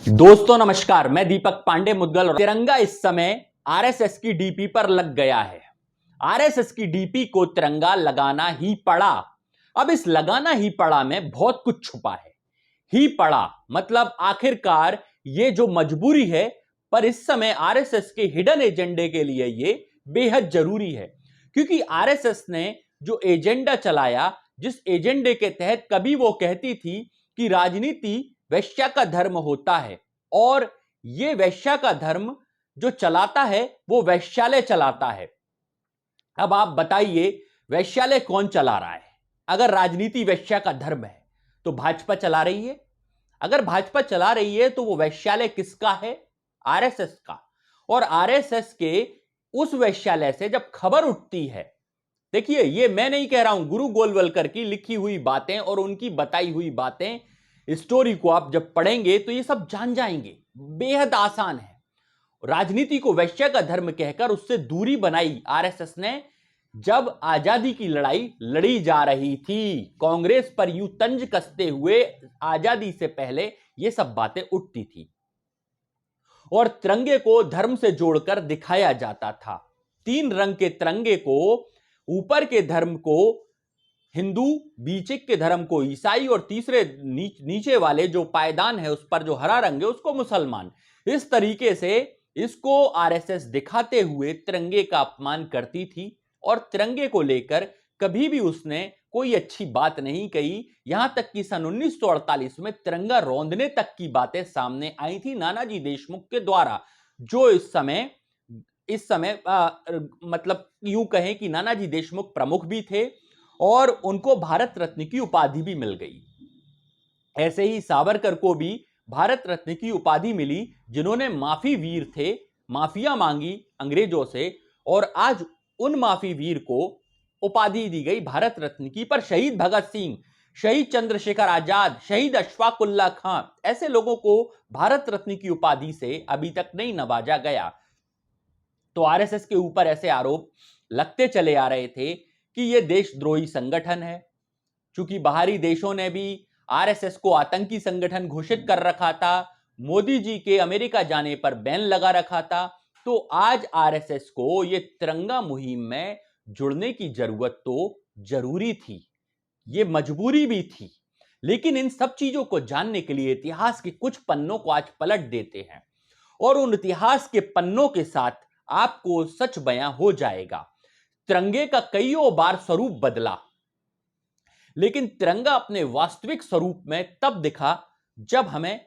दोस्तों नमस्कार, मैं दीपक पांडे मुद्गल। तिरंगा इस समय आरएसएस की डीपी पर लग गया है। आरएसएस की डीपी को तिरंगा लगाना ही पड़ा। अब इस लगाना ही पड़ा में बहुत कुछ छुपा है। ही पड़ा मतलब आखिरकार ये जो मजबूरी है, पर इस समय आरएसएस के हिडन एजेंडे के लिए ये बेहद जरूरी है। क्योंकि आरएसएस ने जो एजेंडा चलाया, जिस एजेंडे के तहत कभी वो कहती थी कि राजनीति वैश्या का धर्म होता है और ये वैश्या का धर्म जो चलाता है वो वैश्यालय चलाता है। अब आप बताइए, वैश्यालय कौन चला रहा है? अगर राजनीति वैश्या का धर्म है तो भाजपा चला रही है। अगर भाजपा चला रही है तो वो वैश्यालय किसका है? आरएसएस का। और आरएसएस के उस वैश्यालय से जब खबर उठती है, देखिए ये मैं नहीं कह रहा हूं, गुरु गोलवलकर की लिखी हुई बातें और उनकी बताई हुई बातें, स्टोरी को आप जब पढ़ेंगे तो ये सब जान जाएंगे। बेहद आसान है। राजनीति को वैश्य का धर्म कहकर उससे दूरी बनाई आरएसएस ने जब आजादी की लड़ाई लड़ी जा रही थी। कांग्रेस पर यूं तंज कसते हुए आजादी से पहले ये सब बातें उठती थी और तिरंगे को धर्म से जोड़कर दिखाया जाता था। 3 रंग के तिरंगे को, ऊपर के धर्म को हिंदू, बीचे के धर्म को ईसाई और तीसरे नीचे वाले जो पायदान है उस पर जो हरा रंग है उसको मुसलमान। इस तरीके से इसको आरएसएस दिखाते हुए तिरंगे का अपमान करती थी और तिरंगे को लेकर कभी भी उसने कोई अच्छी बात नहीं कही। यहां तक कि सन 1948 में तिरंगा रौंदने तक की बातें सामने आई थी नानाजी देशमुख के द्वारा, जो इस समय मतलब यूं कहें कि नानाजी देशमुख प्रमुख भी थे और उनको भारत रत्न की उपाधि भी मिल गई। ऐसे ही सावरकर को भी भारत रत्न की उपाधि मिली, जिन्होंने माफी वीर थे, माफिया मांगी अंग्रेजों से और आज उन माफी वीर को उपाधि दी गई भारत रत्न की। पर शहीद भगत सिंह, शहीद चंद्रशेखर आजाद, शहीद अशफाक उल्लाह खां, ऐसे लोगों को भारत रत्न की उपाधि से अभी तक नहीं नवाजा गया। तो आरएसएस के ऊपर ऐसे आरोप लगते चले आ रहे थे कि यह देशद्रोही संगठन है। चूंकि बाहरी देशों ने भी आरएसएस को आतंकी संगठन घोषित कर रखा था, मोदी जी के अमेरिका जाने पर बैन लगा रखा था, तो आज आरएसएस को यह तिरंगा मुहिम में जुड़ने की जरूरत तो जरूरी थी, यह मजबूरी भी थी। लेकिन इन सब चीजों को जानने के लिए इतिहास के कुछ पन्नों को आज पलट देते हैं और उन इतिहास के पन्नों के साथ आपको सच बयां हो जाएगा। तिरंगे का कईयों बार स्वरूप बदला, लेकिन तिरंगा अपने वास्तविक स्वरूप में तब दिखा जब हमें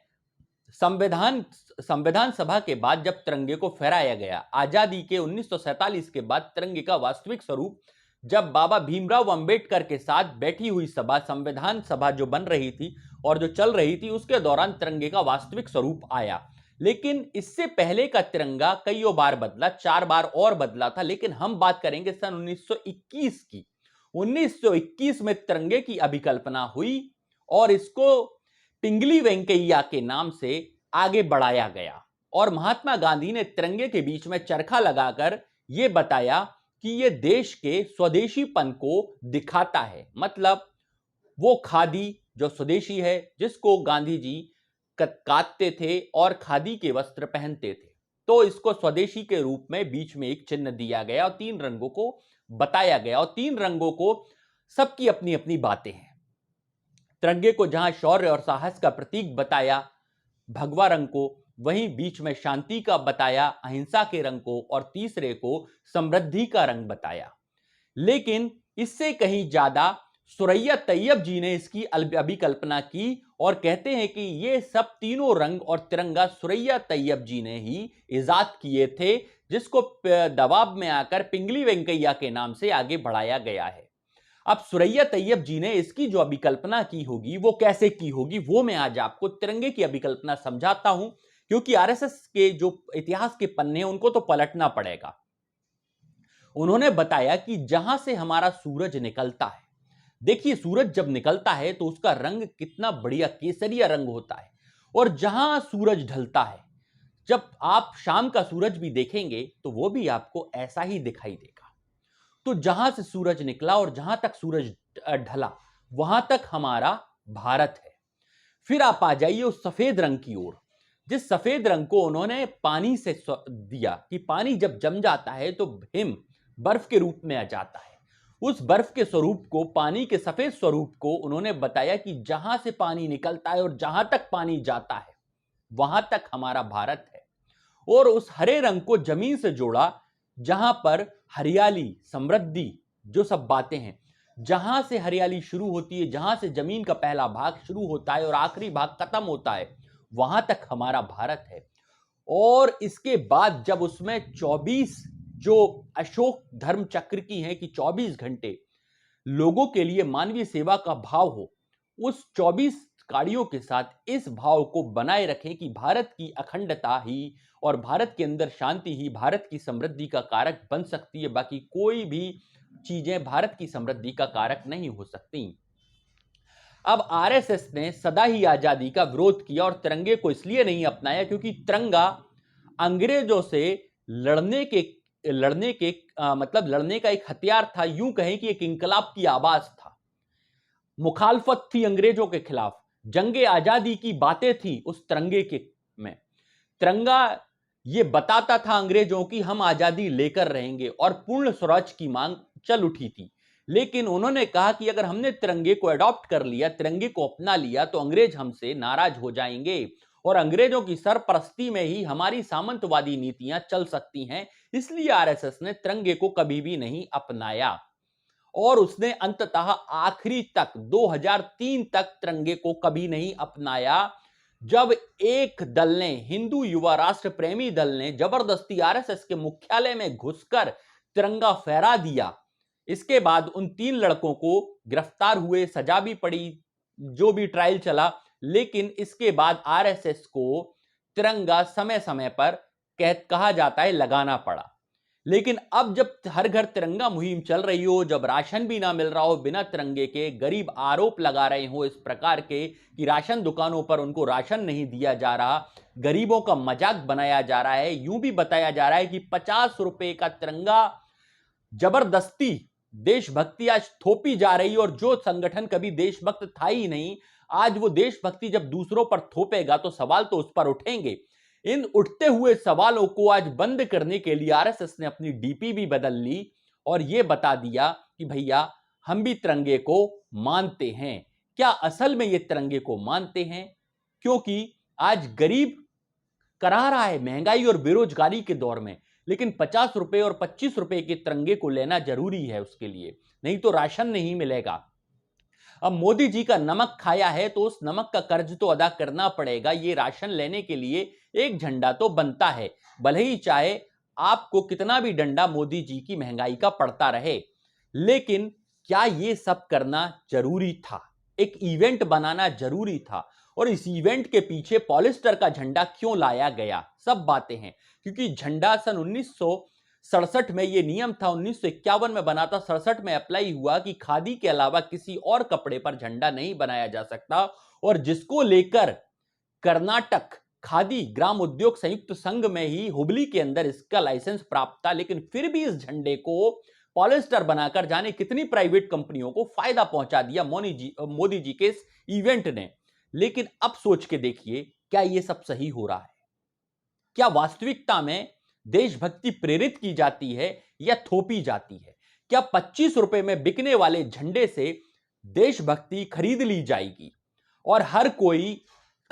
संविधान सभा के बाद जब तिरंगे को फहराया गया। आजादी के 1947 के बाद तिरंगे का वास्तविक स्वरूप जब बाबा भीमराव अंबेडकर के साथ बैठी हुई सभा, संविधान सभा जो बन रही थी और जो चल रही थी, उसके दौरान तिरंगे का वास्तविक स्वरूप आया। लेकिन इससे पहले का तिरंगा कईयों बार बदला, 4 बार और बदला था। लेकिन हम बात करेंगे सन 1921 की। 1921 में तिरंगे की अभिकल्पना हुई और इसको पिंगली वेंकैया के नाम से आगे बढ़ाया गया और महात्मा गांधी ने तिरंगे के बीच में चरखा लगाकर यह बताया कि यह देश के स्वदेशीपन को दिखाता है। मतलब वो खादी जो स्वदेशी है, जिसको गांधी जी काटते थे और खादी के वस्त्र पहनते थे, तो इसको स्वदेशी के रूप में बीच में एक चिन्ह दिया गया और 3 रंगों को बताया गया। और 3 रंगों को सबकी अपनी अपनी बातें हैं। तिरंगे को जहां शौर्य और साहस का प्रतीक बताया भगवा रंग को, वहीं बीच में शांति का बताया अहिंसा के रंग को और तीसरे को समृद्धि का रंग बताया। लेकिन इससे कहीं ज्यादा सुरैया तैयब जी ने इसकी अभिकल्पना की और कहते हैं कि ये सब तीनों रंग और तिरंगा सुरैया तैयब जी ने ही इजाद किए थे, जिसको दबाव में आकर पिंगली वेंकैया के नाम से आगे बढ़ाया गया है। अब सुरैया तैयब जी ने इसकी जो अभिकल्पना की होगी वो कैसे की होगी, वो मैं आज आपको तिरंगे की अभिकल्पना समझाता हूं, क्योंकि आरएसएस के जो इतिहास के पन्ने उनको तो पलटना पड़ेगा। उन्होंने बताया कि जहां से हमारा सूरज निकलता है, देखिए सूरज जब निकलता है तो उसका रंग कितना बढ़िया केसरिया रंग होता है, और जहां सूरज ढलता है, जब आप शाम का सूरज भी देखेंगे तो वो भी आपको ऐसा ही दिखाई देगा। तो जहां से सूरज निकला और जहां तक सूरज ढला, वहां तक हमारा भारत है। फिर आप आ जाइए उस सफेद रंग की ओर, जिस सफेद रंग को उन्होंने पानी से दिया कि पानी जब जम जाता है तो हिम बर्फ के रूप में आ जाता है, उस बर्फ के स्वरूप को, पानी के सफेद स्वरूप को उन्होंने बताया कि जहां से पानी निकलता है और जहां तक पानी जाता है वहां तक हमारा भारत है। और उस हरे रंग को जमीन से जोड़ा, जहां पर हरियाली, समृद्धि, जो सब बातें हैं, जहां से हरियाली शुरू होती है, जहां से जमीन का पहला भाग शुरू होता है और आखिरी भाग खत्म होता है, वहां तक हमारा भारत है। और इसके बाद जब उसमें 24 जो अशोक धर्म चक्र की है कि 24 घंटे लोगों के लिए मानवीय सेवा का भाव हो, उस 24 कार्यों के साथ इस भाव को बनाए रखें कि भारत की अखंडता ही और भारत के अंदर शांति ही भारत की समृद्धि का कारक बन सकती है। बाकी कोई भी चीजें भारत की समृद्धि का कारक नहीं हो सकती। अब आरएसएस ने सदा ही आजादी का विरोध किया और तिरंगे को इसलिए नहीं अपनाया क्योंकि तिरंगा अंग्रेजों से लड़ने का एक हथियार था। यूं कहें कि एक इंकलाब की आवाज था, मुखालफत थी अंग्रेजों के खिलाफ, जंगे आजादी की बातें थी उस तिरंगे के में। तिरंगा ये बताता था अंग्रेजों की हम आजादी लेकर रहेंगे और पूर्ण स्वराज की मांग चल उठी थी। लेकिन उन्होंने कहा कि अगर हमने तिरंगे को अडॉप्ट कर लिया, तिरंगे को अपना लिया, तो अंग्रेज हमसे नाराज हो जाएंगे और अंग्रेजों की सरपरस्ती में ही हमारी सामंतवादी नीतियां चल सकती हैं। इसलिए आरएसएस ने तिरंगे को कभी भी नहीं अपनाया और उसने अंततः आखिरी तक 2003 तक तिरंगे को कभी नहीं अपनाया। जब एक दल ने, हिंदू युवा राष्ट्र प्रेमी दल ने जबरदस्ती आरएसएस के मुख्यालय में घुसकर तिरंगा फहरा दिया, इसके बाद उन 3 लड़कों को गिरफ्तार हुए, सजा भी पड़ी, जो भी ट्रायल चला, लेकिन इसके बाद आरएसएस को तिरंगा समय समय पर कहा जाता है लगाना पड़ा। लेकिन अब जब हर घर तिरंगा मुहिम चल रही हो, जब राशन भी ना मिल रहा हो बिना तिरंगे के, गरीब आरोप लगा रहे हो इस प्रकार के कि राशन दुकानों पर उनको राशन नहीं दिया जा रहा, गरीबों का मजाक बनाया जा रहा है, यूं भी बताया जा रहा है कि 50 रुपए का तिरंगा जबरदस्ती देशभक्ति आज थोपी जा रही है। और जो संगठन कभी देशभक्त था ही नहीं, आज वो देशभक्ति जब दूसरों पर थोपेगा तो सवाल तो उस पर उठेंगे। इन उठते हुए सवालों को आज बंद करने के लिए आरएसएस ने अपनी डीपी भी बदल ली और यह बता दिया कि भैया हम भी तिरंगे को मानते हैं। क्या असल में ये तिरंगे को मानते हैं? क्योंकि आज गरीब करा रहा है महंगाई और बेरोजगारी के दौर में, लेकिन 50 रुपए और 25 रुपए के तिरंगे को लेना जरूरी है उसके लिए, नहीं तो राशन नहीं मिलेगा। अब मोदी जी का नमक खाया है तो उस नमक का कर्ज तो अदा करना पड़ेगा। ये राशन लेने के लिए एक झंडा तो बनता है, भले ही चाहे आपको कितना भी डंडा मोदी जी की महंगाई का पड़ता रहे। लेकिन क्या ये सब करना जरूरी था? एक इवेंट बनाना जरूरी था और इस इवेंट के पीछे पॉलिस्टर का झंडा क्यों लाया गया? सब बातें हैं, क्योंकि झंडा सन 1967 में ये नियम था, 1951 में बना था, 67 में अप्लाई हुआ कि खादी के अलावा किसी और कपड़े पर झंडा नहीं बनाया जा सकता। और जिसको लेकर कर्नाटक खादी ग्राम उद्योग संयुक्त संघ में ही हुबली के अंदर इसका लाइसेंस प्राप्त था, लेकिन फिर भी इस झंडे को पॉलिस्टर बनाकर जाने कितनी प्राइवेट कंपनियों को फायदा पहुंचा दिया मोदी जी के इस इवेंट ने। लेकिन अब सोच के देखिए, क्या यह सब सही हो रहा है? क्या वास्तविकता में देशभक्ति प्रेरित की जाती है या थोपी जाती है? क्या 25 रुपए में बिकने वाले झंडे से देशभक्ति खरीद ली जाएगी और हर कोई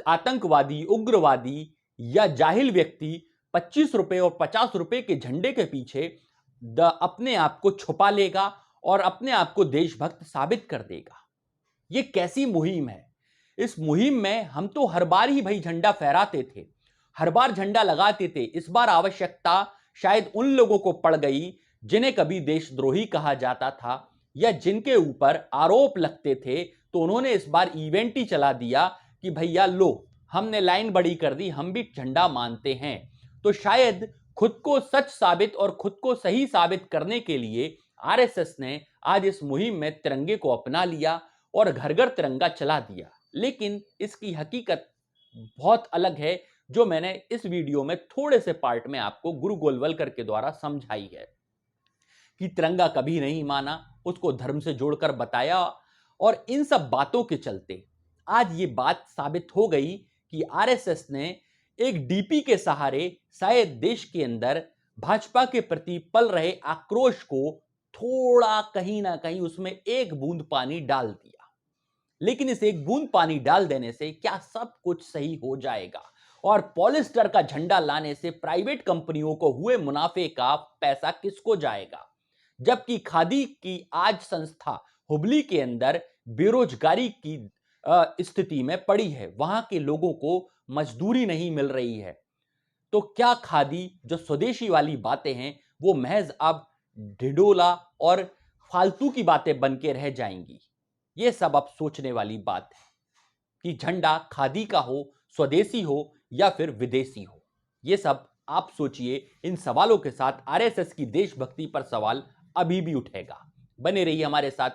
आतंकवादी, उग्रवादी या जाहिल व्यक्ति 25 रुपए और 50 रुपए के झंडे के पीछे अपने आप को छुपा लेगा और अपने आप को देशभक्त साबित कर देगा? यह कैसी मुहिम है? इस मुहिम में हम तो हर बार ही भाई झंडा फहराते थे, हर बार झंडा लगाते थे। इस बार आवश्यकता शायद उन लोगों को पड़ गई जिन्हें कभी देशद्रोही कहा जाता था या जिनके ऊपर आरोप लगते थे, तो उन्होंने इस बार इवेंट ही चला दिया कि भैया लो, हमने लाइन बड़ी कर दी, हम भी झंडा मानते हैं। तो शायद खुद को सच साबित और खुद को सही साबित करने के लिए आरएसएस ने आज इस मुहिम में तिरंगे को अपना लिया और घर घर तिरंगा चला दिया। लेकिन इसकी हकीकत बहुत अलग है, जो मैंने इस वीडियो में थोड़े से पार्ट में आपको गुरु गोलवलकर के द्वारा समझाई है कि तिरंगा कभी नहीं माना, उसको धर्म से जोड़कर बताया। और इन सब बातों के चलते आज ये बात साबित हो गई कि आरएसएस ने एक डीपी के सहारे शायद देश के अंदर भाजपा के प्रति पल रहे आक्रोश को थोड़ा कहीं ना कहीं उसमें एक बूंद पानी डाल दिया। लेकिन इस एक बूंद पानी डाल देने से क्या सब कुछ सही हो जाएगा और पॉलिस्टर का झंडा लाने से प्राइवेट कंपनियों को हुए मुनाफे का पैसा किसको जाएगा? जबकि खादी की आज संस्था हुबली के अंदर बेरोजगारी की स्थिति में पड़ी है, वहां के लोगों को मजदूरी नहीं मिल रही है। तो क्या खादी जो स्वदेशी वाली बातें हैं वो महज अब ढिढोला और फालतू की बातें बन के रह जाएंगी? ये सब अब सोचने वाली बात है कि झंडा खादी का हो, स्वदेशी हो या फिर विदेशी हो। ये सब आप सोचिए। इन सवालों के साथ आरएसएस की देशभक्ति पर सवाल अभी भी उठेगा। बने रहिए हमारे साथ।